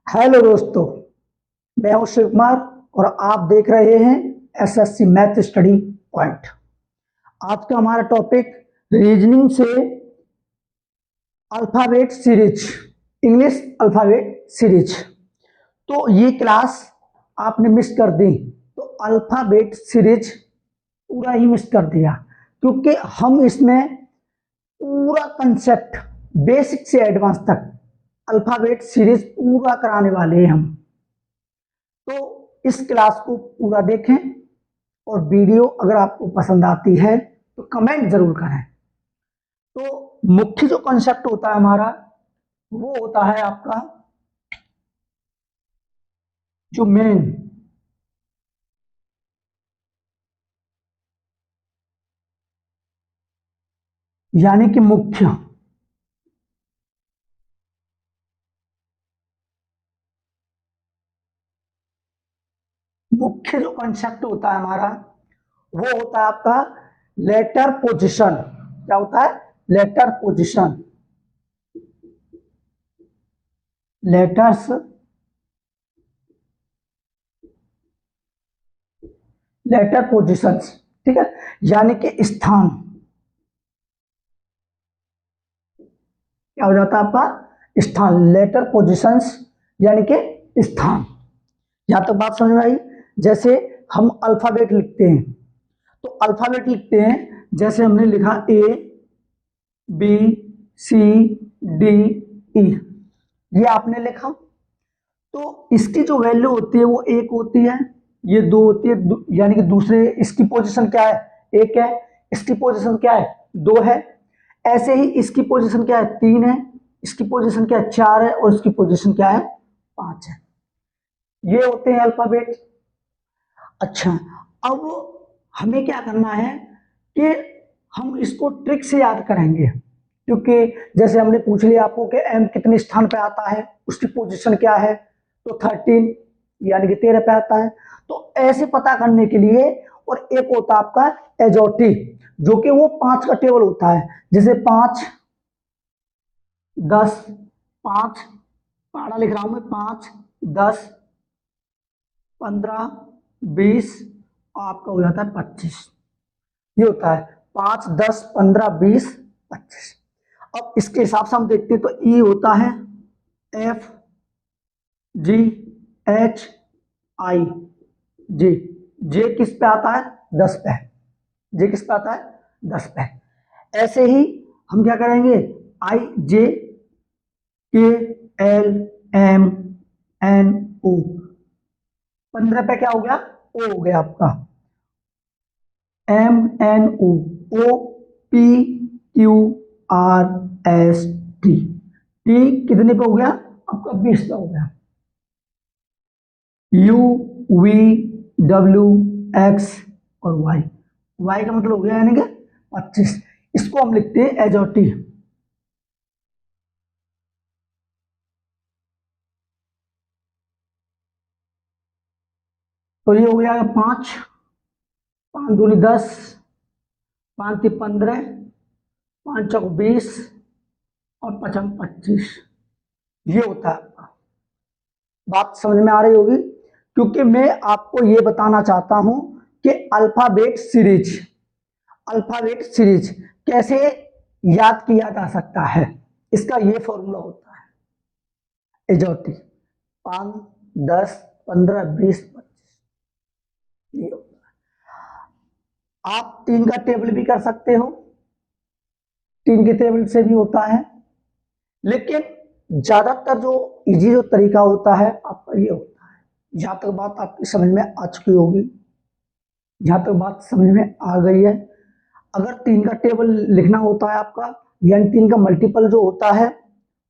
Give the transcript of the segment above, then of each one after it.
Hello दोस्तों, मैं हूं शिव कुमार और आप देख रहे हैं एसएससी मैथ स्टडी पॉइंट। आज का हमारा टॉपिक रीजनिंग से alphabet series, English alphabet series. तो ये क्लास आपने मिस कर दी तो अल्फाबेट सीरीज पूरा ही मिस कर दिया, क्योंकि हम इसमें पूरा कंसेप्ट बेसिक से एडवांस तक अल्फाबेट सीरीज पूरा कराने वाले हैं हम। तो इस क्लास को पूरा देखें और वीडियो अगर आपको पसंद आती है तो कमेंट जरूर करें। तो मुख्य जो कॉन्सेप्ट होता है हमारा वो होता है आपका जो मेन, यानी कि मुख्य। मुख्य जो कॉन्सेप्ट होता है हमारा वो होता है आपका लेटर पोजीशन। क्या होता है? Letter position, letters, letter positions. ठीक है, यानी कि स्थान। क्या हो जाता है आपका? स्थान, लेटर पोजीशंस यानी कि स्थान। यहां तक बात समझ में आई? जैसे हम अल्फाबेट लिखते हैं तो अल्फाबेट लिखते हैं, जैसे हमने लिखा ए बी सी डी ई, ये आपने लिखा तो इसकी जो वैल्यू होती है वो एक होती है, ये दो होती है, यानी कि दूसरे इसकी पोजीशन क्या है? एक है। इसकी पोजीशन क्या है? दो है। ऐसे ही इसकी पोजीशन क्या है? तीन है। इसकी पोजीशन क्या है? चार है। और इसकी पोजीशन क्या है? पांच है। ये होते हैं अल्फाबेट। अच्छा, अब हमें क्या करना है कि हम इसको ट्रिक से याद करेंगे, क्योंकि जैसे हमने पूछ लिया आपको कि एम कितने स्थान पे आता है, उसकी पोजीशन क्या है, तो 13 यानी कि 13 पे आता है। तो ऐसे पता करने के लिए, और एक होता है आपका एजोटी, जो कि वो 5 का टेबल होता है, जैसे 5 10 5, पहाड़ा लिख रहा हूं मैं, 5 10 15 20, आपका हो जाता है 25। ये होता है 5 10 15 20 25। अब इसके हिसाब से हम देखते हैं तो ई होता है एफ जी एच आई जी। जे किस पे आता है? 10 पे। जे किस पे आता है? 10 पे। ऐसे ही हम क्या करेंगे? आई जे के एल एम एन ओ, 15 पे क्या हो गया? ओ हो गया आपका। M N O, O P Q R S T, T कितने पे हो गया? आपका 20 पे हो गया। यू वी डब्ल्यू एक्स और वाई, वाई का मतलब हो गया यानी कि 25। इसको हम लिखते हैं एज और टी। तो ये हो गया 5, 5 दूनी 10, 5 ती 15, 5 चौक 20 और 5 25। ये होता है आपका। बात समझ में आ रही होगी, क्योंकि मैं आपको ये बताना चाहता हूं कि अल्फाबेट सीरीज, अल्फाबेट सीरीज कैसे याद किया जा सकता है, इसका ये फॉर्मूला होता है एजोटी। 5 10 15 20 25, ये होता है। आप 3 का टेबल भी कर सकते हो, 3 के टेबल से भी होता है, लेकिन ज्यादातर जो इजी जो तरीका होता है आपका ये होता है। जहां तक बात आपकी समझ में आ चुकी होगी, जहां तक बात समझ में आ गई है, अगर 3 का टेबल लिखना होता है आपका, यानी 3 का मल्टीपल जो होता है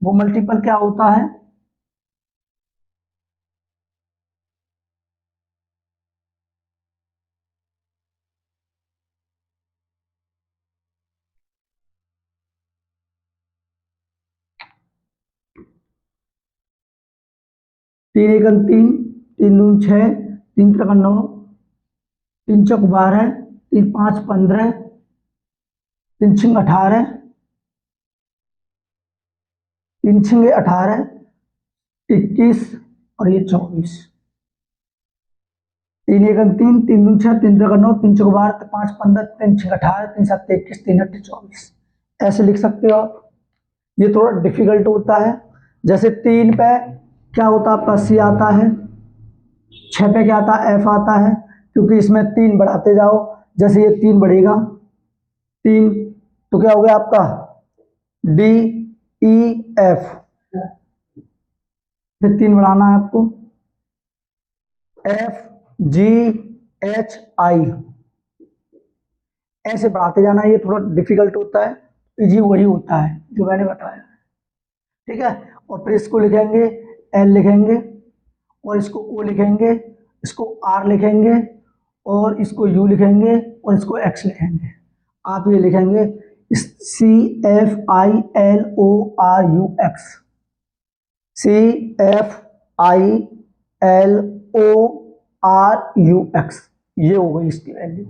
वो मल्टीपल क्या होता है? तीन एकम 3, 3 दून 6, 3 त्रिक 9, 3 चौक 12, 3 5 15, 3 छिंग 18, 3 छिंगे 18, 21 और ये 24। 3 1 3, 3 2 6, 3 3 9, 3 4 12, 5 15, 3 6 18, 3 7 21, 3 8 24। ऐसे लिख सकते हो आप। ये थोड़ा डिफिकल्ट होता है। जैसे 3 पे क्या होता है आपका सी आता है, 6 पे क्या आता है एफ आता है, क्योंकि इसमें 3 बढ़ाते जाओ। जैसे ये 3 बढ़ेगा 3, तो क्या हो गया आपका डी ई एफ। फिर 3 बढ़ाना है आपको एफ जी एच आई, ऐसे बढ़ाते जाना। ये थोड़ा डिफिकल्ट होता है, इजी वही होता है जो मैंने बताया, ठीक है। और फिर इसको लिखेंगे एल लिखेंगे, और इसको ओ लिखेंगे, इसको आर लिखेंगे, और इसको यू लिखेंगे, और इसको एक्स लिखेंगे। आप ये लिखेंगे C F I L O R U X, C F I L O R U X, ये हो गई इसकी वैल्यू।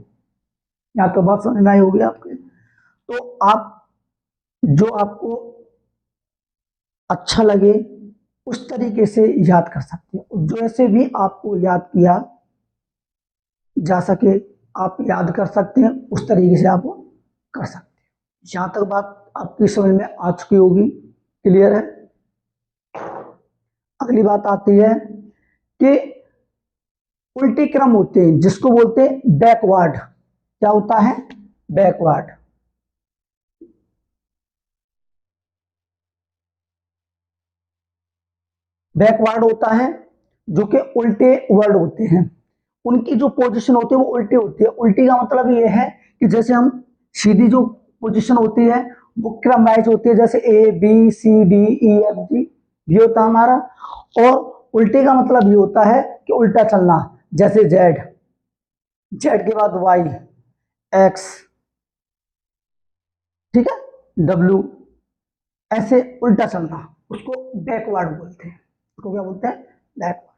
यहाँ तो बात समझ में आई होगी आपके। तो आप जो आपको अच्छा लगे उस तरीके से याद कर सकते हो, जैसे भी आपको याद किया जा सके आप याद कर सकते हैं, उस तरीके से आप कर सकते हैं। यहां तक बात आपकी समझ में आ चुकी होगी, क्लियर है। अगली बात आती है कि उल्टे क्रम होते हैं जिसको बोलते हैं बैकवर्ड। क्या होता है बैकवर्ड। बैकवर्ड होता है जो कि उल्टे वर्ड होते हैं, उनकी जो पोजीशन होती है वो उल्टी होती है। उल्टी का मतलब ये है कि जैसे हम सीधी जो पोजीशन होती है वो क्रम वाइज होती है, जैसे A B C D E F G, ये होता है हमारा। और उल्टे का मतलब ये होता है कि उल्टा चलना, जैसे जेड, जेड के बाद वाई, एक्स, ठीक है, डब्ल्यू, ऐसे उल्टा चलना, उसको बैकवर्ड बोलते हैं। उसको क्या बोलते हैं बैकवर्ड,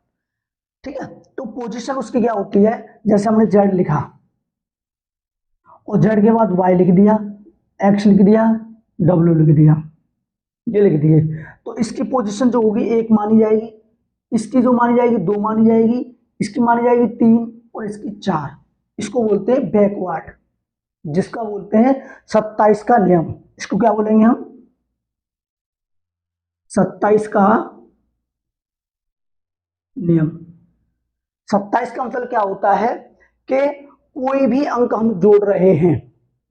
ठीक है। तो पोजीशन उसकी क्या होती है, जैसे हमने जेड लिखा और जेड के बाद वाई लिख दिया, एक्स लिख दिया, डब्ल्यू लिख दिया, ये लिख दिए, तो इसकी पोजीशन जो होगी एक मानी जाएगी, इसकी जो मानी जाएगी दो मानी जाएगी, इसकी मानी जाएगी तीन, और इसकी चार। इसको बोलते हैं बैकवर्ड, जिसका बोलते हैं 27 का नियम। इसको क्या बोलेंगे हम 27 का नियम। 27 का मतलब क्या होता है कि कोई भी अंक हम जोड़ रहे हैं,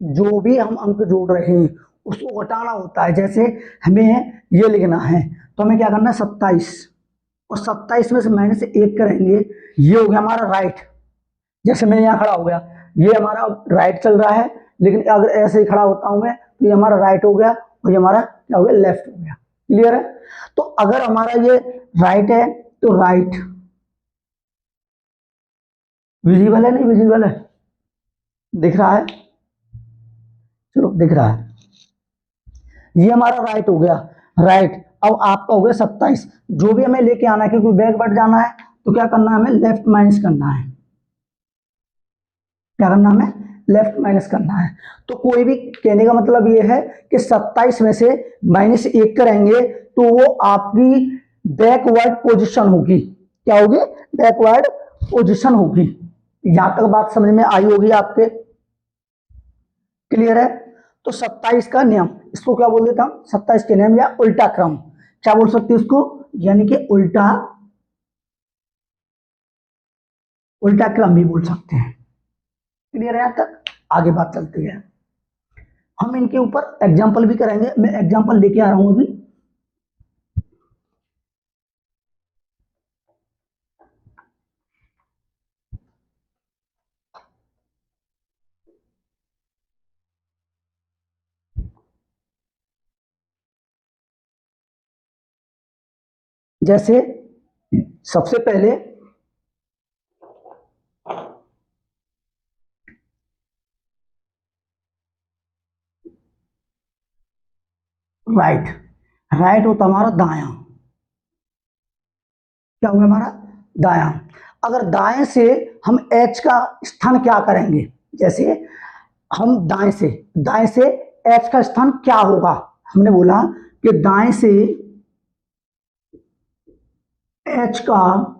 जो भी हम अंक जोड़ रहे हैं उसको घटाना होता है। जैसे हमें ये लिखना है तो हमें क्या करना है 27, और 27 में से -1 करेंगे, ये हो गया हमारा राइट। जैसे मैं यहाँ खड़ा हो गया, ये हमारा राइट चल रहा है, लेकिन अगर ऐसे ही खड़ा होता हूं मैं तो ये हमारा राइट हो गया और ये हमारा क्या हो गया लेफ्ट हो गया, क्लियर है। तो अगर हमारा ये राइट है तो राइट, विजिबल है नहीं विजिबल है, दिख रहा है, चलो दिख रहा है, ये हमारा राइट हो गया राइट। अब आपका हो गया 27, जो भी हमें लेके आना है क्योंकि बैकवर्ड जाना है तो क्या करना है हमें लेफ्ट माइनस करना है, क्या करना हमें लेफ्ट माइनस करना है। तो कोई भी कहने का मतलब ये है कि 27 में से -1 करेंगे तो वो आपकी बैकवर्ड पोजीशन होगी, क्या होगी बैकवर्ड पोजीशन होगी। यहां तक बात समझ में आई होगी आपके, क्लियर है। तो 27 का नियम, इसको क्या बोल देता हूं 27 के नियम या उल्टा क्रम, क्या बोल सकते हैं इसको, यानी कि उल्टा, उल्टा क्रम भी बोल सकते हैं, क्लियर है। यहां तक आगे बात चलती है, हम इनके ऊपर एग्जाम्पल भी करेंगे। मैं एग्जाम्पल लेके आ रहा हूं अभी। जैसे सबसे पहले राइट, राइट होता हमारा दायां, क्या होगा हमारा दायां। अगर दाएं से हम एच का स्थान क्या करेंगे, जैसे हम दाएं से, दाएं से एच का स्थान क्या होगा, हमने बोला कि दाएं से एच का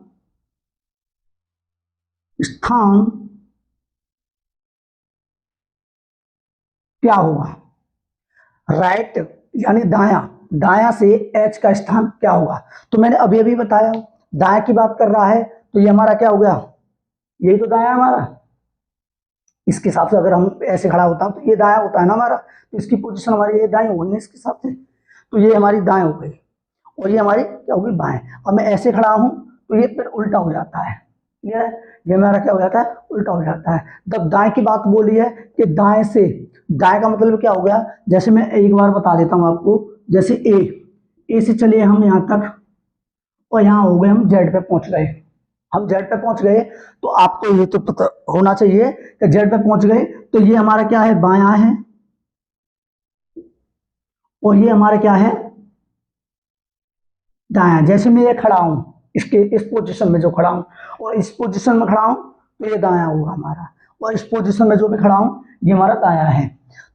स्थान क्या होगा, राइट यानी दाया, दाया से एच का स्थान क्या होगा। तो मैंने अभी अभी बताया, दाया की बात कर रहा है तो ये हमारा क्या हो गया, यही तो दाया हमारा। इसके हिसाब से अगर हम ऐसे खड़ा होता तो ये दाया होता है ना हमारा, तो इसकी पोजीशन हमारी ये दाएं होगी इसके हिसाब से, तो ये हमारी दाएं हो गई और ये हमारी क्या होगी, बाएं। अब मैं ऐसे खड़ा हूं तो ये फिर उल्टा हो जाता है, ये हमारा क्या हो जाता है, उल्टा हो जाता है। जब दाएं की बात बोली है कि दाएं से, दाएं का मतलब क्या हो गया, जैसे मैं एक बार बता देता हूं आपको, जैसे ए से चलिए हम यहां तक और यहां हो गए हम जेड पे पहुंच गए, हम जेड पे पहुंच गए, तो आपको ये तो पता होना चाहिए कि जेड पे पहुंच गए तो ये हमारा क्या है, बायां है, और ये हमारा क्या है, दायां। जैसे मैं ये खड़ा हूं इसके इस पोजीशन में जो खड़ा हूं और इस पोजीशन में खड़ा हूं तो ये दायां होगा हमारा, और इस पोजीशन में जो मैं खड़ा हूं ये हमारा दायां है।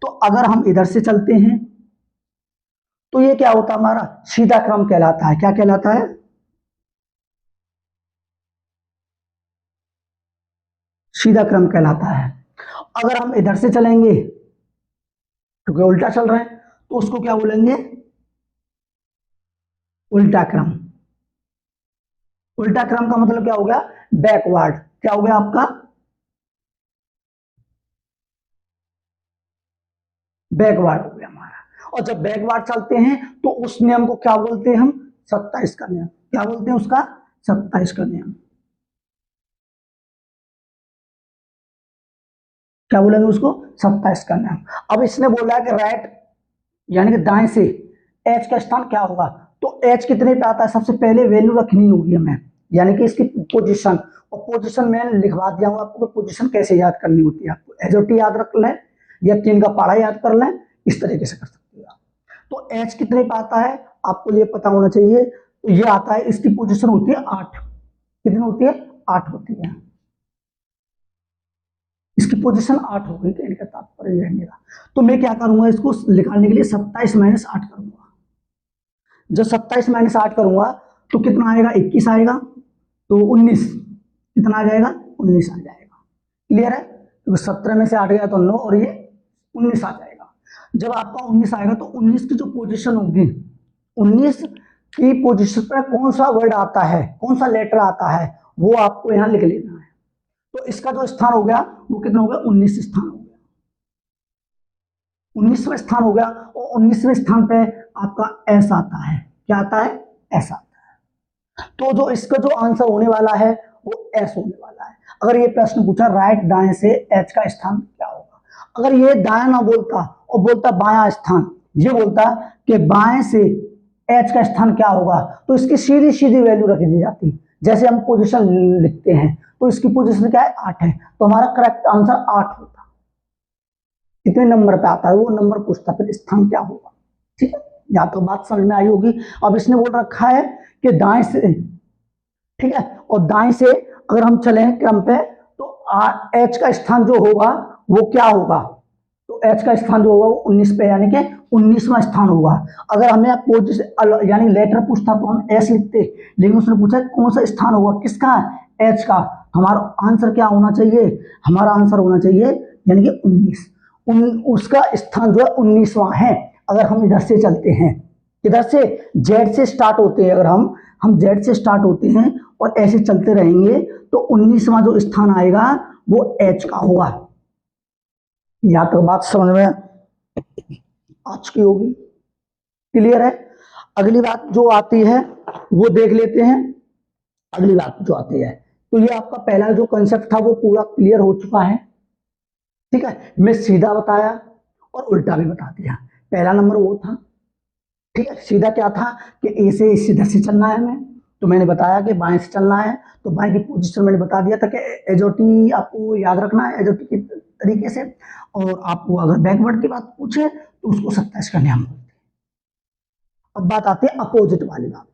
तो अगर हम इधर से चलते हैं तो ये क्या होता है, हमारा सीधा क्रम कहलाता है। क्या कहलाता है, सीधा क्रम कहलाता है। अगर हम इधर से चलेंगे क्योंकि उल्टा चल रहे हैं तो उसको क्या बोलेंगे, उल्टा क्रम। उल्टा क्रम का मतलब क्या हो गया, बैकवर्ड। क्या हो गया आपका, बैकवर्ड हो गया हमारा। और जब बैकवर्ड चलते हैं तो उस नियम को क्या बोलते हैं हम, 27 का नियम। क्या बोलते हैं उसका, 27 का नियम। क्या बोलेंगे उसको, 27 का नियम। अब इसने बोला है कि राइट यानी कि दाएं से एच का स्थान क्या होगा, तो एच कितने पे आता है, सबसे पहले वैल्यू रखनी होगी हमें, यानी कि इसकी पोजीशन। और पोजीशन मैंने लिखवा दिया हूं आपको, पोजीशन कैसे याद करनी होती है, आपको एजोटी याद रख लें या 3 का पारा याद कर लें, इस तरीके से कर सकते हो आप। तो एच कितने पे आता है आपको ये पता होना चाहिए, तो ये आता है, इसकी पोजीशन होती है 8। कितनी होती है, 8 होती है, इसकी पोजीशन 8 हो गई, कहने का तात्पर्य यह मेरा। तो मैं क्या करूंगा, इसको निकालने के लिए 27 माइनस 8 करूंगा। जब 27 माइनस 8 करूंगा तो कितना आएगा, 21 आएगा, तो 19 कितना आ जाएगा, 19 आ जाएगा। क्लियर है, तो 17 में से 8 गया तो 9 और ये 19 आ जाएगा। जब आपका 19 आएगा तो 19 की जो पोजीशन होगी, 19 की पोजीशन पर कौन सा वर्ड आता है, कौन सा लेटर आता है, वो आपको यहां लिख लेना है। तो इसका जो स्थान हो गया वो कितना हो गया, 19 स्थान हो गया, 19वां स्थान हो गया। और 19वें स्थान पे आपका एस आता है। क्या आता है, एस आता है। तो जो इसका जो आंसर होने वाला है वो एस होने वाला है। अगर ये प्रश्न पूछा राइट दाएं से एच का स्थान क्या होगा, अगर ये दाया ना बोलता और बोलता बायां स्थान, ये बोलता कि बाएं से एच का स्थान क्या होगा, तो इसकी सीधी सीधी वैल्यू रख दी जाती। जैसे हम पोजीशन लिखते हैं तो इसकी पोजीशन क्या है, 8 है, तो हमारा करेक्ट आंसर 8 होता। कितने नंबर पे आता है वो नंबर पूछता, फिर स्थान क्या होगा। ठीक है, या तो बात समझ में आई होगी। अब इसने बोल रखा है कि दाएं से, ठीक है, और दाएं से अगर हम चले क्रम पे तो एच का स्थान जो होगा वो क्या होगा, तो एच का स्थान जो होगा वो 19 पे, यानी कि 19वां स्थान होगा। अगर हमें पोजीशन यानी लेटर पूछता तो हम एस लिखते, लेकिन उसने पूछा कौन सा स्थान होगा, किसका, एच का। हमारा आंसर क्या होना चाहिए, हमारा आंसर होना चाहिए यानी कि 19। उसका स्थान जो है 19वां है। अगर हम इधर से चलते हैं, इधर से जेड से स्टार्ट होते हैं, अगर हम जेड से स्टार्ट होते हैं और ऐसे चलते रहेंगे तो 19वां जो स्थान आएगा वो एच का होगा। यहां तक बात समझ में आ चुकी होगी, क्लियर है। अगली बात जो आती है वो देख लेते हैं। अगली बात जो आती है, तो ये आपका पहला जो कंसेप्ट था वो पूरा क्लियर हो चुका है। ठीक है, मैं सीधा बताया और उल्टा भी बता दिया। पहला नंबर वो था, ठीक है, सीधा क्या था कि ए से सीधा से चलना है हमें, तो मैंने बताया कि बाएं से चलना है, तो बाएं की पोजीशन मैंने बता दिया था कि एजोटी आपको याद रखना है एजोटी के तरीके से। और आपको अगर बैकवर्ड की बात पूछे तो उसको 27 का नियम बोलते हैं। अब बात आती है अपोजिट वाली बात।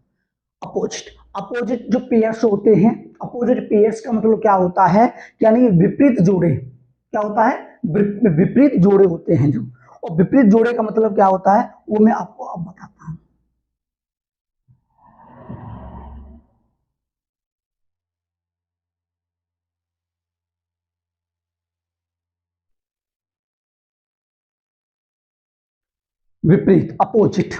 अपोजिट, अपोजिट जो पेयर्स होते हैं, अपोजिट पेयर्स का मतलब क्या होता है, यानी विपरीत जोड़े। क्या होता है, विपरीत जोड़े होते हैं जो। और विपरीत जोड़े का मतलब क्या होता है वो मैं आपको अब बताता हूं। विपरीत, अपोजिट।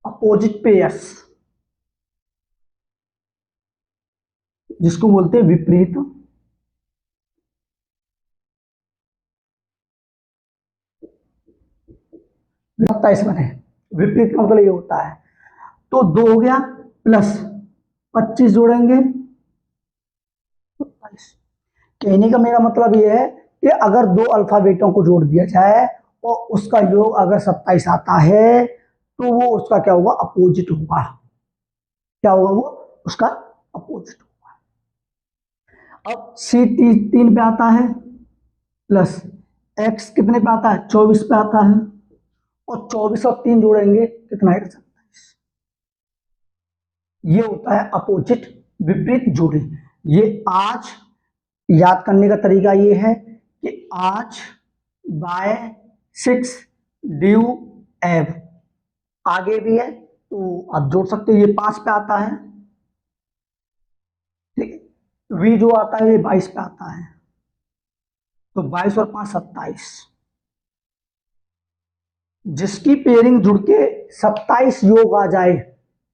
अपोजिट पेयर्स जिसको बोलते हैं विपरीत। 27 बने। विपरीत का मतलब ये होता है, तो 2 हो गया प्लस 25 जोड़ेंगे 27। कहने का मेरा मतलब ये है कि अगर दो अल्फाबेटों को जोड़ दिया जाए और उसका योग अगर 27 आता है तो वो उसका क्या होगा, अपोजिट होगा। क्या होगा वो, उसका अपोजिट होगा। अब सी 3 पे आता है प्लस एक्स कितने पे आता है, 24 पे आता है, और 24 और 3 जोड़ेंगे कितना है, 27। ये होता है अपोजिट, विपरीत जोड़ी। ये आज याद करने का तरीका ये है कि आज बाय 6 ड्यू एव, आगे भी है तो आप जोड़ सकते हो, ये 5 पे आता है, ठीक है। वी जो आता है ये 22 पे आता है, तो 22 और 5 27। जिसकी पेयरिंग जुड़ के 27 योग आ जाए,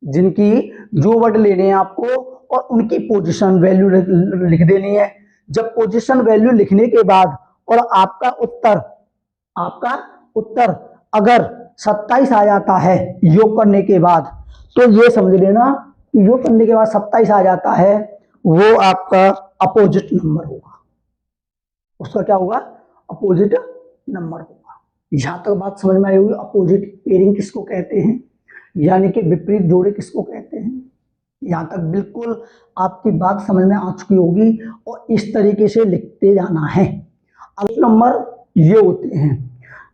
जिनकी जो वर्ड लेने हैं आपको और उनकी पोजीशन वैल्यू लिख देनी है। जब पोजीशन वैल्यू लिखने के बाद और आपका उत्तर अगर 27 आ जाता है योग करने के बाद, तो ये समझ लेना कि योग करने के बाद 27 आ जाता है, वो आपका अपोजिट नंबर होगा। उसका क्या होगा, अपोजिट नंबर होगा। यहां तक बात समझ में आई होगी, अपोजिट पेयरिंग किसको कहते हैं, यानी कि विपरीत जोड़े किसको कहते हैं। यहां तक बिल्कुल आपकी बात समझ में आ चुकी होगी, और इस तरीके से लिखते जाना है। अगले नंबर ये होते हैं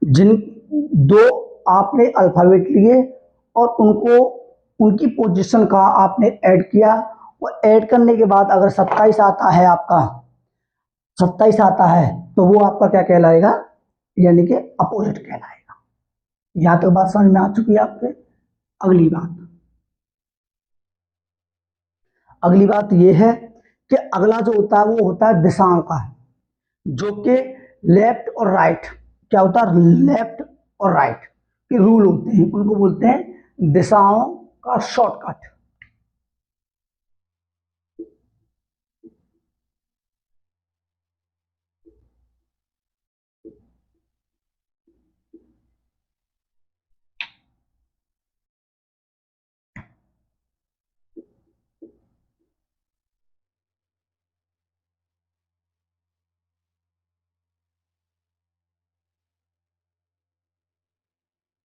जिन दो आपने अल्फाबेट लिए और उनको उनकी पोजीशन का आपने ऐड किया, और ऐड करने के बाद अगर 27 आता है, आपका 27 आता है, तो वो आपका क्या कहलाएगा, यानी कि अपोजिट कहलाएगा। यहां तक बात समझ में आ चुकी है आपके। अगली बात यह है कि अगला जो होता है वो होता है दिशाओं का, जो कि लेफ्ट और राइट, क्या होता है, लेफ्ट और राइट के रूल होते हैं, उनको बोलते हैं दिशाओं का शॉर्टकट।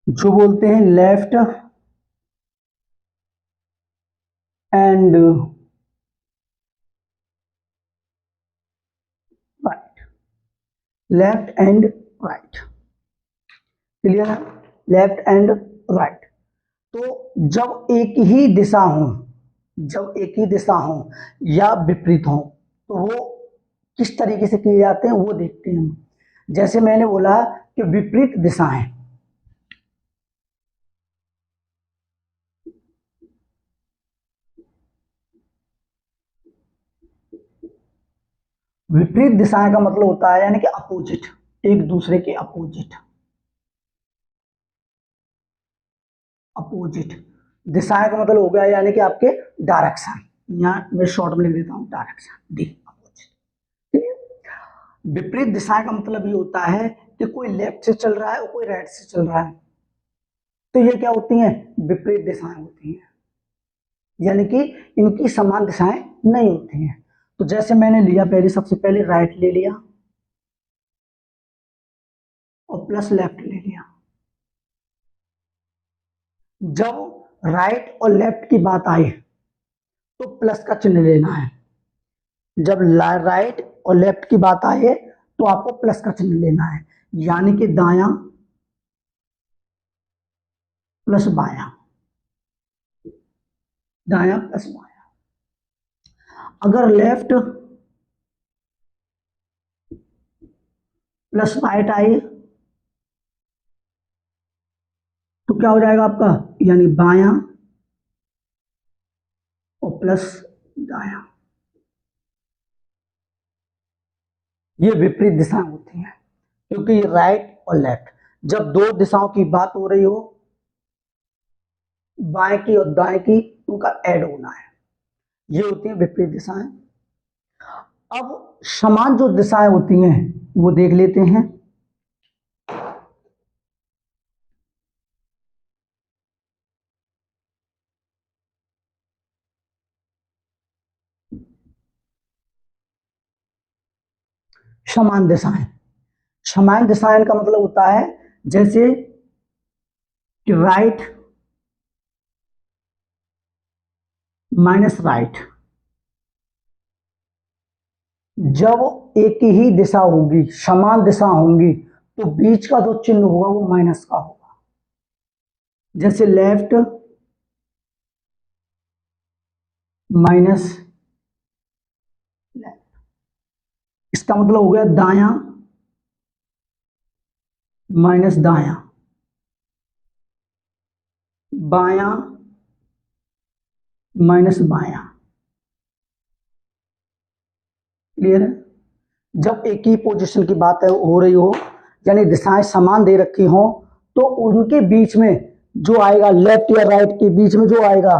जो बोलते हैं left and right, left and right, clear है, लेफ्ट एंड राइट। तो जब एक ही दिशा हो या विपरीत हो, तो वो किस तरीके से किए जाते हैं वो देखते हैं हम। जैसे मैंने बोला कि विपरीत दिशाएं, विपरीत दिशाएं का मतलब होता है यानी कि अपोजिट, एक दूसरे के अपोजिट। अपोजिट दिशाएं का मतलब हो गया यानी कि आपके डायरेक्शन, यहाँ मैं शॉर्ट में लिख देता हूं डायरेक्शन, डी अपोजिट। विपरीत दिशाएं का मतलब ये होता है कि कोई लेफ्ट से चल रहा है और कोई राइट से चल रहा है, तो ये क्या होती हैं, विपरीत दिशाएं होती हैं, यानी कि इनकी समान दिशाएं नहीं होती हैं। तो जैसे मैंने लिया, पहले सबसे पहले राइट ले लिया और प्लस लेफ्ट ले लिया। जब राइट और लेफ्ट की बात आई तो प्लस का चिन्ह लेना है। जब राइट और लेफ्ट की बात आए तो आपको प्लस का चिन्ह लेना है, यानी कि दायां प्लस बायां, दायां प्लस बायां। अगर लेफ्ट प्लस राइट आए तो क्या हो जाएगा आपका, यानी बायां और प्लस दायां। ये विपरीत दिशाएं होती हैं, क्योंकि राइट और लेफ्ट, जब दो दिशाओं की बात हो रही हो, बाएं की और दाएं की, उनका ऐड होना है, ये होती हैं विपरीत दिशाएं। अब समान जो दिशाएं होती हैं वो देख लेते हैं। समान दिशाएं, समान दिशाएं का मतलब होता है जैसे कि राइट माइनस राइट, जब एक ही दिशा होगी, समान दिशा होंगी, तो बीच का जो चिन्ह होगा वो माइनस का होगा। जैसे लेफ्ट माइनस लेफ्ट, इसका मतलब हो गया दायां माइनस दायां, बायां माइनस बायां। क्लियर है? जब एक ही पोजीशन की बात हो रही हो, यानी दिशाएं समान दे रखी हो, तो उनके बीच में जो आएगा, लेफ्ट या राइट के बीच में जो आएगा,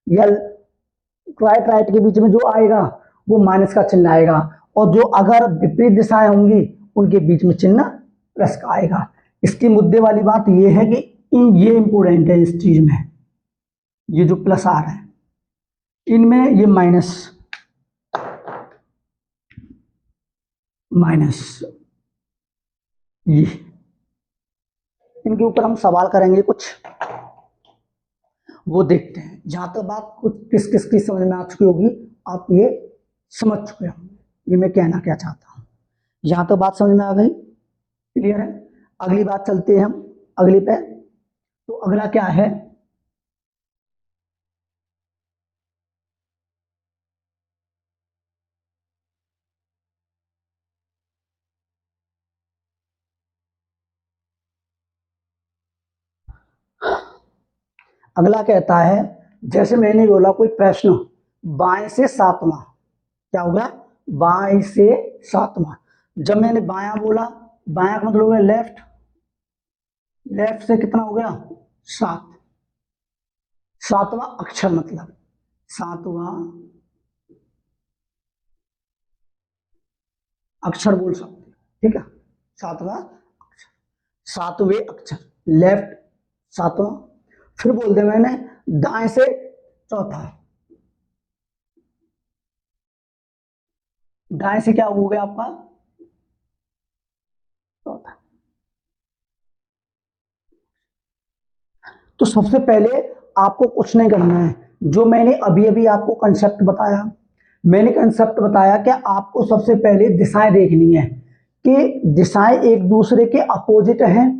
या राइट राइट के बीच में जो आएगा, वो माइनस का चिन्ह आएगा, और जो अगर विपरीत दिशाएं होंगी उनके बीच में चिन्ह प्लस का आएगा। इसकी मुद्दे वाली बात ये है कि ये इंपोर्टेंट है इस चीज में, ये जो प्लस आ रहा है इनमें, ये माइनस माइनस, ये इनके ऊपर हम सवाल करेंगे कुछ, वो देखते हैं। जहां तक बात कुछ किस किस की समझ में आ चुकी होगी, आप ये समझ चुके होंगे ये मैं कहना क्या चाहता हूं। यहां तक बात समझ में आ गई? क्लियर है? अगली बात चलते हैं हम अगली पे। तो अगला क्या है? अगला कहता है, जैसे मैंने बोला कोई प्रश्न बाएं से सातवां, क्या होगा? बाएं से सातवां। जब मैंने बायां बोला, बायां का मतलब हो गया लेफ्ट, लेफ्ट से कितना हो गया? 7, सातवां अक्षर, मतलब सातवां अक्षर बोल सकते, ठीक है? सातवां अक्षर, सातवें अक्षर, लेफ्ट सातवां। फिर बोल दे मैंने दाएं से चौथा, दाएं से क्या हो गया आपका? चौथा। तो सबसे पहले आपको कुछ नहीं करना है, जो मैंने अभी अभी आपको कंसेप्ट बताया, मैंने कंसेप्ट बताया कि आपको सबसे पहले दिशाएं देखनी है कि दिशाएं एक दूसरे के अपोजिट हैं,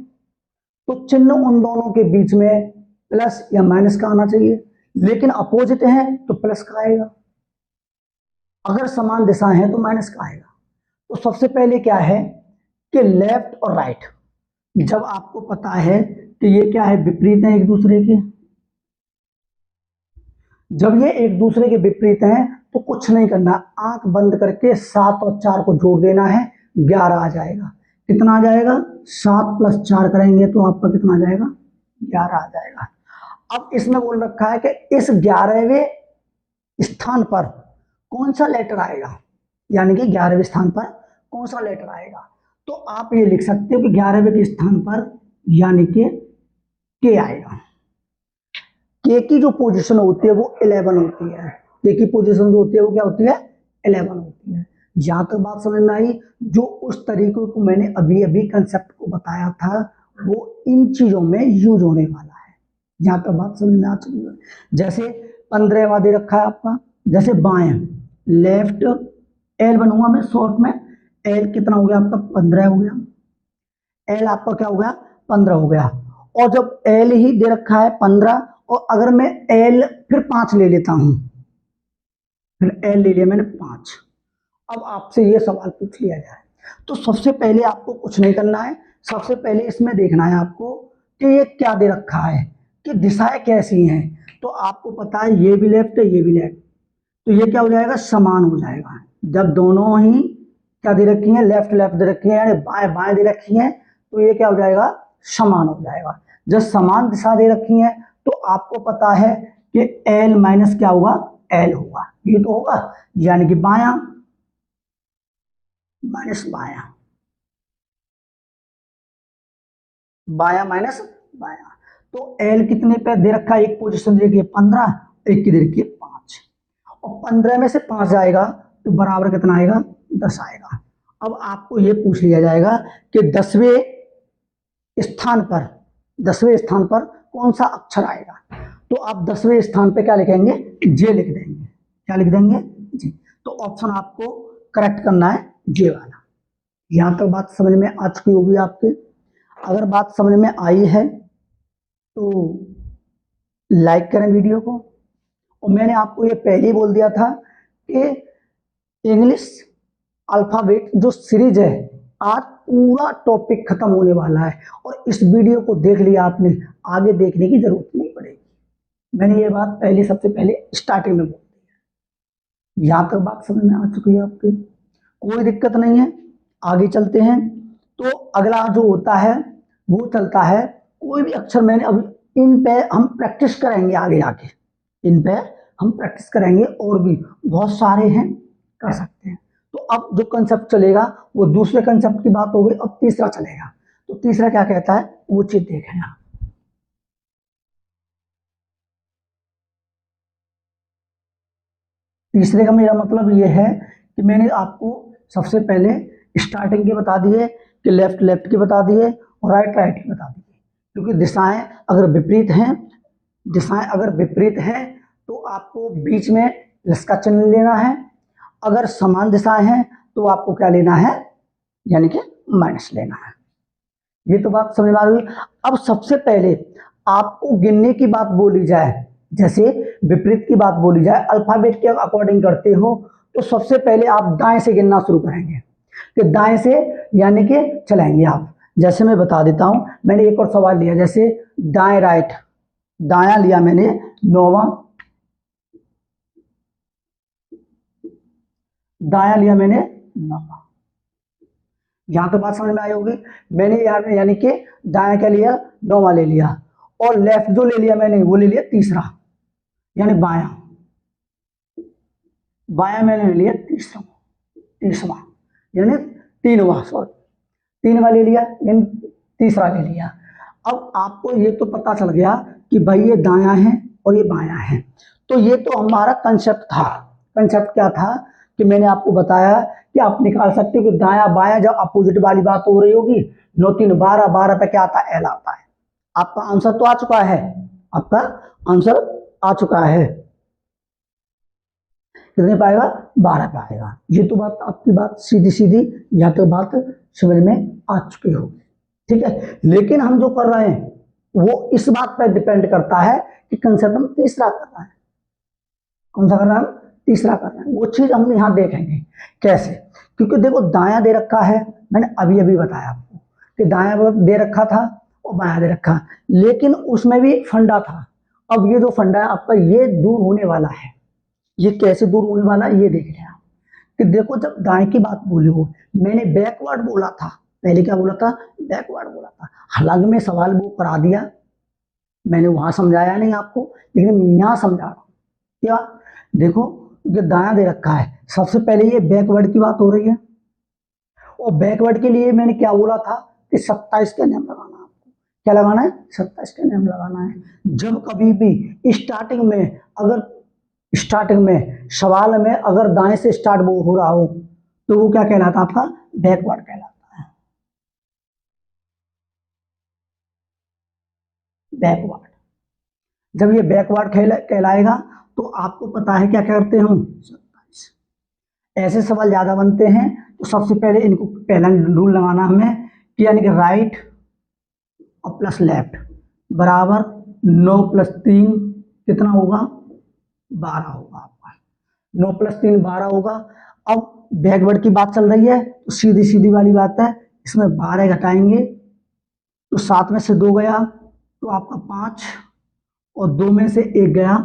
तो चिन्ह उन दोनों के बीच में प्लस या माइनस का आना चाहिए, लेकिन अपोजिट हैं तो प्लस का आएगा, अगर समान दिशा है तो माइनस का आएगा। तो सबसे पहले क्या है कि लेफ्ट और राइट, जब आपको पता है कि ये क्या है, विपरीत है एक दूसरे के, जब ये एक दूसरे के विपरीत हैं तो कुछ नहीं करना, आंख बंद करके 7 और 4 को जोड़ देना है, 11 आ जाएगा। कितना आ जाएगा? 7 + 4 करेंगे तो आपका कितना आ जाएगा? 11 आ जाएगा। अब इसमें बोल रखा है कि इस 11वें स्थान पर कौन सा लेटर आएगा, यानी कि 11वें स्थान पर कौन सा लेटर आएगा। तो आप ये लिख सकते हो कि 11वें के स्थान पर यानी कि के आएगा। के की जो पोजीशन होती है वो 11 होती है, के की पोजीशन जो होती है वो क्या होती है? 11 होती है। यहां तक बात समझ में आई? जो उस तरीके को मैंने अभी अभी कंसेप्ट को बताया था वो इन चीजों में यूज होने वाला है। यहां तक बात समझ में आ चुकी है? जैसे 15वां दे रखा है आपका, जैसे बाएं लेफ्ट एल बनूंगा मैं शॉर्ट में, एल कितना हो गया आपका? 15 हो गया, एल आपका क्या हो गया? 15 हो गया। और जब एल ही दे रखा है 15, और अगर मैं एल फिर 5 ले लेता हूं, फिर एल ले लिया मैंने 5, अब आपसे ये सवाल पूछ लिया जाए तो सबसे पहले आपको कुछ नहीं करना है, सबसे पहले इसमें देखना है आपको कि ये क्या दे रखा है, कि दिशाएं कैसी हैं। तो आपको पता है ये भी लेफ्ट है ये भी लेफ्ट, तो ये क्या हो जाएगा? समान हो जाएगा। जब दोनों ही क्या दे रखी है, लेफ्ट लेफ्ट दे रखी है, यानी बाएं बाएं दे रखी है, तो ये क्या हो जाएगा, समान हो जाएगा। जब समान दिशा दे रखी है तो आपको पता है कि एल माइनस क्या होगा, एल होगा, ये तो होगा, यानी कि बायां माइनस बायां, बायां माइनस बायां। तो एल कितने पे दे रखा है, एक पोजीशन दे रखी है 15, एक की दे रखी है 5, और 15 में से 5 जाएगा तो बराबर कितना आएगा, 10 आएगा। अब आपको ये पूछ लिया जाएगा कि 10वें स्थान पर कौन सा अक्षर आएगा, तो आप 10वें स्थान पे क्या लिखेंगे, जे लिख देंगे, क्या लिख देंगे, जी। तो ऑप्शन आपको करेक्ट करना है जे वाला। यहां तक बात समझ में आ चुकी होगी आपके। अगर बात समझ में आई है तो लाइक करें वीडियो को। और मैंने आपको ये पहले ही बोल दिया था कि इंग्लिश अल्फाबेट जो सीरीज है, आज पूरा टॉपिक खत्म होने वाला है, और इस वीडियो को देख लिया आपने, आगे देखने की जरूरत नहीं पड़ेगी। मैंने ये बात पहले, सबसे पहले स्टार्टिंग में बोल दी। यहां तक बात समझ में आ चुकी है आपकी, कोई दिक्कत नहीं है। आगे चलते हैं। तो अगला जो होता है वो चलता है, कोई भी अक्षर, मैंने अभी इन पे हम प्रैक्टिस करेंगे, आगे आके इन पे हम प्रैक्टिस करेंगे, और भी बहुत सारे हैं, कर सकते हैं। तो अब जो कंसेप्ट चलेगा वो दूसरे कंसेप्ट की बात हो गई, अब तीसरा चलेगा। तो तीसरा क्या कहता है वो चीज देखें आप। तीसरे का मेरा मतलब ये है कि मैंने आपको सबसे पहले स्टार्टिंग के बता दिए, कि लेफ्ट लेफ्ट के बता दिए और राइट राइट के बता दिए, क्योंकि दिशाएं अगर विपरीत हैं, दिशाएं अगर विपरीत हैं तो आपको बीच में प्लस का चिन्ह लेना है, अगर समान दिशाएं हैं तो आपको क्या लेना है, यानी कि माइनस लेना है। ये तो बात समझ में आ रही। अब सबसे पहले आपको गिनने की बात बोली जाए, जैसे विपरीत की बात बोली जाए, अल्फाबेट के अकॉर्डिंग करते हो, तो सबसे पहले आप दाएं से गिनना शुरू करेंगे, कि दाएं से यानी कि चलाएंगे आप। जैसे मैं बता देता हूं, मैंने एक और सवाल लिया, जैसे दाएं राइट, दाया लिया मैंने 9वां, दाया लिया मैंने 9वां। यहां तो बात समझ में आई होगी। मैंने यानी कि दाया क्या लिया, 9वां ले लिया, और लेफ्ट जो ले लिया मैंने वो ले लिया तीसरा, यानी बाया, बाया मैंने ले लिया तीसरा, तीसवा यानी तीनवा, सॉरी तीनवा ले लिया, यानी तीसरा ले लिया। अब आपको ये तो पता चल गया कि भाई ये दाया है और ये बाया है। तो ये तो हमारा कंसेप्ट था। कंसेप्ट क्या था कि मैंने आपको बताया कि आप निकाल सकते हो कि दाया बाया, जब अपोजिट वाली बात हो रही होगी, 9 3 12, 12 पे क्या आता है, एल आता है। आपका आंसर तो आ चुका है, आपका आंसर आ चुका है, कितने पाएगा, 12 पे आएगा। ये तो बात आपकी बात सीधी सीधी यहाँ तक बात समझ में आ चुकी होगी, ठीक है। लेकिन हम जो कर रहे हैं वो इस बात पर डिपेंड करता है कि कंसेप्ट हम तीसरा कर रहे हैं, कौन सा कर रहे हैं, तीसरा कर रहे हैं। वो चीज हम यहाँ देखेंगे कैसे, क्योंकि देखो दाया दे रखा है, मैंने अभी अभी बताया आपको कि दाया दे रखा था और बाया दे रखा, लेकिन उसमें भी एक फंडा था। अब ये जो फंडा है आपका, ये दूर होने वाला है। ये कैसे दूर होने वाला है ये देख लें आप, कि देखो जब दाएं की बात बोली हो, मैंने बैकवर्ड बोला था, पहले क्या बोला था, बैकवर्ड बोला था। हालांकि मैं सवाल वो करा दिया, मैंने वहां समझाया नहीं आपको, लेकिन मैं यहाँ समझा रहा हूँ। क्या, देखो ये दाया दे रखा है, सबसे पहले ये बैकवर्ड की बात हो रही है, और बैकवर्ड के लिए मैंने क्या बोला था कि 27 का नियम लगाना है आपको। क्या लगाना है, 27 का नियम लगाना है। जब कभी भी स्टार्टिंग में, अगर स्टार्टिंग में सवाल में अगर दाएं से स्टार्ट वो हो रहा हो, तो वो क्या कहलाता है, आपका बैकवर्ड कहलाता है, बैकवर्ड। जब ये बैकवर्ड कहलाएगा तो आपको पता है क्या करते हम, 27। ऐसे सवाल ज्यादा बनते हैं, तो सबसे पहले इनको पहला रूल लगाना हमें, कि यानी कि राइट और प्लस लेफ्ट बराबर 9 + 3 कितना होगा, 12 होगा आपका। 9 + 3 12 होगा। अब बैकवर्ड की बात चल रही है, तो सीधी सीधी वाली बात है, इसमें 12 घटाएंगे तो 7 में से 2 गया तो आपका 5, और 2 में से 1 गया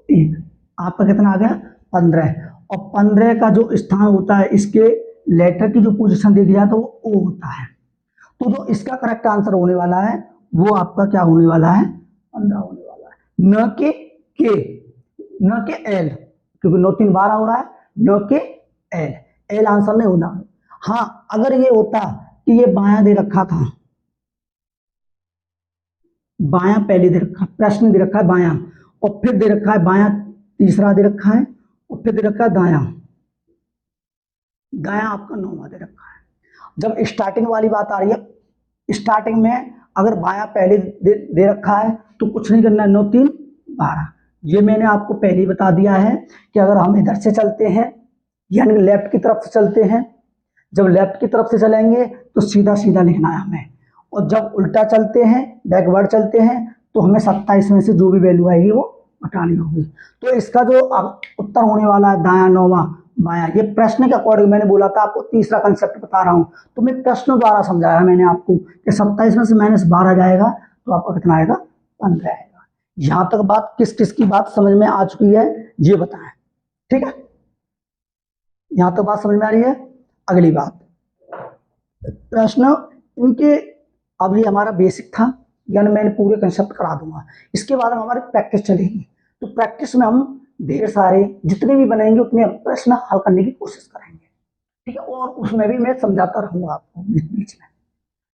1, आपका कितना आ गया, 15। और 15 का जो स्थान होता है इसके लेटर की जो पोजीशन देखी जाए तो वो ओ होता है। तो जो इसका करेक्ट आंसर होने वाला है वो आपका क्या होने वाला है, 15 होने वाला है, न के एल, क्योंकि नो 3 12 हो रहा है, न के एल, एल आंसर नहीं होना। हाँ अगर ये होता कि ये बायां दे रखा था, बायां पहले दे रखा, प्रश्न दे रखा है बायां, और फिर दे रखा है बायां, तीसरा दे रखा है, और फिर दे रखा है दायां, दायां आपका 9वां दे रखा है। जब स्टार्टिंग वाली बात आ रही है, स्टार्टिंग में अगर बायां पहले दे रखा है तो कुछ नहीं करना है, 9 3 12। ये मैंने आपको पहले ही बता दिया है कि अगर हम इधर से चलते हैं यानी लेफ्ट की तरफ से चलते हैं, जब लेफ्ट की तरफ से चलेंगे तो सीधा सीधा लिखना है हमें, और जब उल्टा चलते हैं, बैकवर्ड चलते हैं, तो हमें 27 में से जो भी वैल्यू आएगी वो हटानी होगी। तो इसका जो उत्तर होने वाला है दायां 9वां बायां, ये प्रश्न के अकॉर्डिंग मैंने बोला था आपको, तीसरा कंसेप्ट बता रहा हूं, तो मैं प्रश्न द्वारा समझाया मैंने आपको कि 27 में से -12 जाएगा तो आपका कितना आएगा, 15 आएगा। यहां तक बात किस किस की बात समझ में आ चुकी है ये बताएं, ठीक है, यहां तक बात समझ में आ रही है। अगली बात, प्रश्न इनके, अब ये हमारा बेसिक था, यानी मैंने पूरे कंसेप्ट करा दूंगा, इसके बाद हमारी प्रैक्टिस चलेगी। तो प्रैक्टिस में हम ढेर सारे जितने भी बनेंगे उतने प्रश्न हल करने की कोशिश करेंगे, ठीक है, और उसमें भी मैं समझाता रहूंगा आपको बीच बीच में,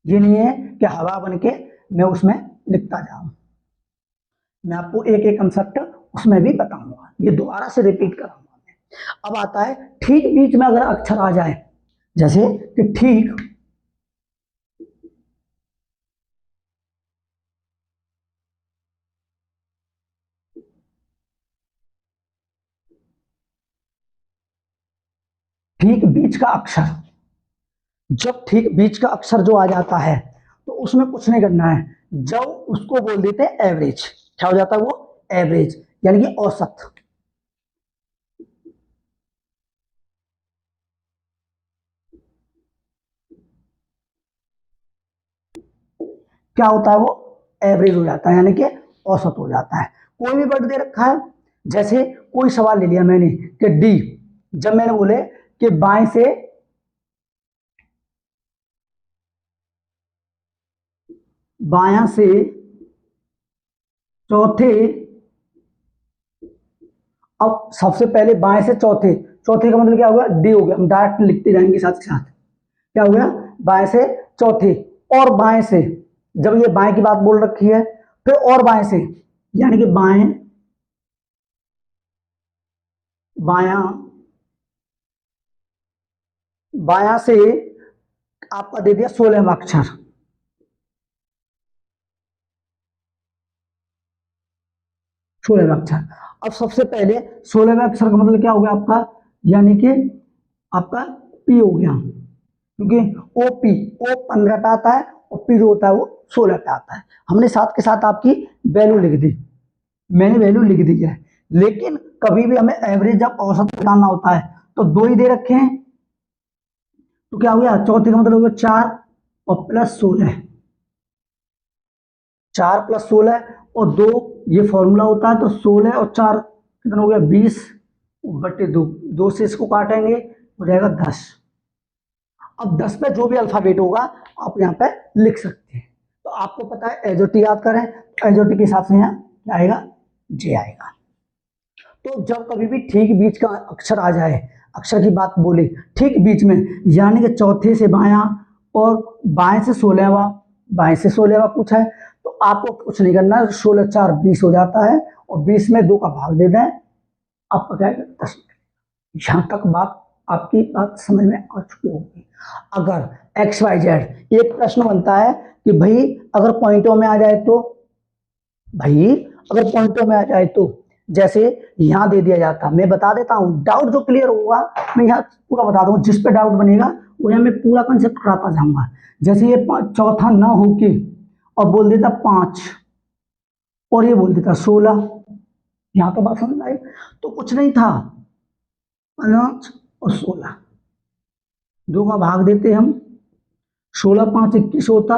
ये नहीं है कि हवा बन के मैं उसमें लिखता जाऊं, मैं आपको एक एक कंसेप्ट उसमें भी बताऊंगा, ये दोबारा से रिपीट कराऊंगा। अब आता है ठीक बीच में अगर अक्षर आ जाए, जैसे कि ठीक ठीक बीच का अक्षर, जब ठीक बीच का अक्षर जो आ जाता है तो उसमें कुछ नहीं करना है, जब उसको बोल देते हैं एवरेज, क्या हो जाता है वो, एवरेज यानी कि औसत। क्या होता है वो, एवरेज हो जाता है यानी कि औसत हो जाता है। कोई भी वर्ड दे रखा है, जैसे कोई सवाल ले लिया मैंने कि डी, जब मैंने बोले कि बाएं से बायां से चौथे, अब सबसे पहले बाएं से चौथे, चौथे का मतलब क्या हुआ, डी हो गया, हम डायरेक्ट लिखते जाएंगे साथ के साथ, क्या हो गया, बाएं से चौथे, और बाएं से, जब ये बाएं की बात बोल रखी है, फिर और बाएं से यानी कि बाएं, बायां, बायां से आपका दे दिया 16वां अक्षर, 16वां अक्षर। अब सबसे पहले 16वें अक्षर का मतलब क्या हो गया आपका, यानी कि आपका पी हो गया, क्योंकि ओ पी, ओ 15 पे आता है और पी जो होता है वो 16 पे आता है। हमने साथ के साथ आपकी वैल्यू लिख दी, मैंने वैल्यू लिख दी है, लेकिन कभी भी हमें एवरेज जब औसत निकालना होता है तो दो ही दे रखे हैं, तो क्या हो गया, चौथे का मतलब हो गया 4 और प्लस 16, 4 + 16 और 2, ये फॉर्मूला होता है, तो 16 और 4 कितना हो गया, 20/2, 2 से इसको काटेंगे हो जाएगा 10। अब 10 पे जो भी अल्फाबेट होगा आप यहाँ पे लिख सकते हैं। तो आपको पता है एजोटी याद करें, तो एजोटी के हिसाब से यहाँ क्या आएगा, जे आएगा। तो जब कभी भी ठीक बीच का अक्षर आ जाए, अक्षर की बात बोले ठीक बीच में, यानी कि चौथे से बायां और बाएं से 16वां, बाएं से 16वां पूछा है, तो आपको कुछ नहीं करना, 16 4 20 हो जाता है, और 20 में 2 का भाग दे दें, आपका क्या है 10। यहां तक बात आपकी बात समझ में आ चुकी होगी। अगर XYZ एक प्रश्न बनता है कि भाई अगर पॉइंटों में आ जाए तो, भाई अगर पॉइंटों में आ जाए तो, जैसे यहां दे दिया जाता, मैं बता देता हूं, डाउट जो क्लियर होगा मैं यहाँ पूरा बता दूंगा, जिस पे डाउट बनेगा वो यहाँ मैं पूरा कंसेप्ट कराता जाऊंगा। जैसे ये चौथा ना होके और बोल देता 5 और ये बोल देता 16, यहां तो बात समझ आई, तो कुछ नहीं था, 5 और 16, 2 का भाग देते हम, 16 5 21 होता,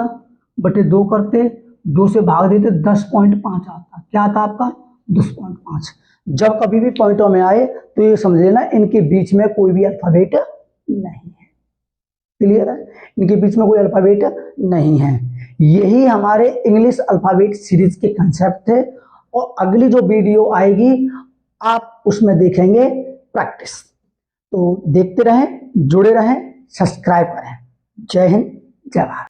बटे 2 करते, 2 से भाग देते, 10.5 आता, क्या आता आपका 10.5। जब कभी भी पॉइंटों में आए तो ये समझ लेना इनके बीच में कोई भी अल्फाबेट नहीं है, क्लियर है, इनके बीच में कोई अल्फाबेट नहीं है। यही हमारे इंग्लिश अल्फाबेट सीरीज के कंसेप्ट थे, और अगली जो वीडियो आएगी आप उसमें देखेंगे प्रैक्टिस। तो देखते रहें, जुड़े रहें, सब्सक्राइब करें। जय हिंद, जय भारत।